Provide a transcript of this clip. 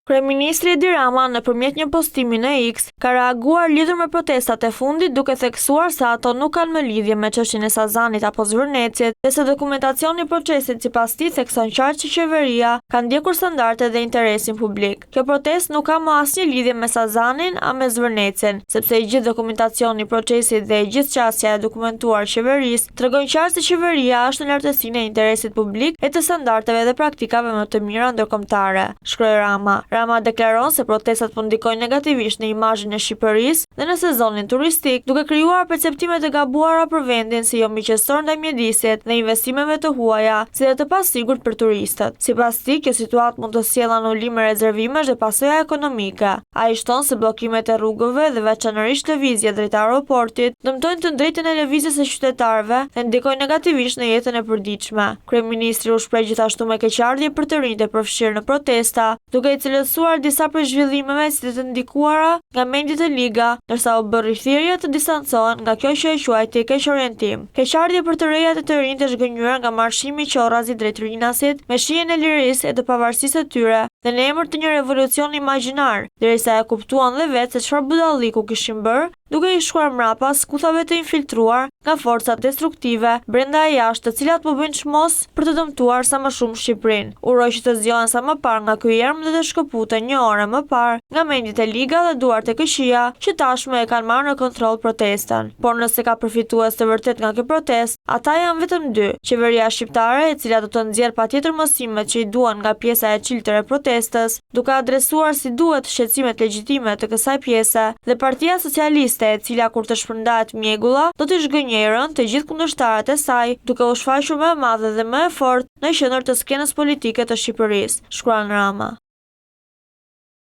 Kryeministri Edi Rama nëpërmjet një postimi në X ka reaguar lidhur me protestat e fundit duke theksuar se ato nuk kanë më lidhje me çështjen e Sazanit apo Zvërnecit, dhe se dokumentacioni i procesit sipas tij thekson qartë që qeveria ka ndjekur standardet dhe interesin publik. Kjo protestë nuk ka më asnjë lidhje me Sazanin a me Zvërnecin, sepse i gjithë dokumentacioni i procesit dhe i gjithë çësia e dokumentuar qeverisë tregojnë qartë se qeveria është në lartësinë e interesit publik e të standardeve dhe praktikave më të mira ndërkombëtare, shkroi Rama. Rama deklaron se protestat po ndikojnë negativisht në imazhin e Shqipërisë dhe në sezonin turistik, duke krijuar perceptime të gabuara për vendin si jo miqësor ndaj mjedisit dhe investimeve të huaja, si dhe të pasigurt për turistët. Sipas tij, kjo situatë mund të sjellë anulim rezervimesh dhe pasoja ekonomike. Ai shton se bllokimet e rrugëve dhe veçanërisht lëvizja drejt aeroportit dëmtojnë të drejtën e lëvizjes së qytetarëve dhe ndikojnë negativisht në jetën e përditshme. Kryeministri u shpreh gjithashtu me keqardhje për të rinjtë e përfshirë në protesta, duke i cilësuar disa prej zhvillimeve si të ndikuara nga mendjet e liga, ndërsa u bë rrithirje të distancohen nga kjo që e quajti keq orientim. Keqardhje për të rejat e të rinjtë të zhgënjur nga marshimi i Qorrazit drejt Rinasit me shijen e lirisë e të pavarësisë së tyre dhe në emër të një revolucioni imagjinar, derisa e kuptuan dhe vetë se çfarë budalliku kishin bërë, duke i shkuar mrapa skuthave të infiltruar nga forcat destruktive brenda e jashtë, të cilat po bëjnë çmos për të dëmtuar sa më shumë Shqipërinë. Uroj që të zgjohen sa më parë nga ky erm dhe të shkëputen një orë më parë nga mendjet e liga dhe duart e KSHI-ja, që tashmë e kanë marrë në kontroll protestën. Por nëse ka përfitues të vërtet nga kjo protestë, ata janë vetëm dy: qeveria shqiptare, e cila do të nxjerrë patjetër mësimet që i duan nga pjesa e çiltër e protestës, duke adresuar si duhet shqetësimet legjitime të kësaj pjese, dhe Partia Socialiste, e cila kur të shpërndahet mjegulla, do të zhgënjejë rënd të gjithë kundërshtarët e saj, duke u shfaqur më e madhe dhe më e fortë në qendër të skenës politike të Shqipërisë, shkruan Rama.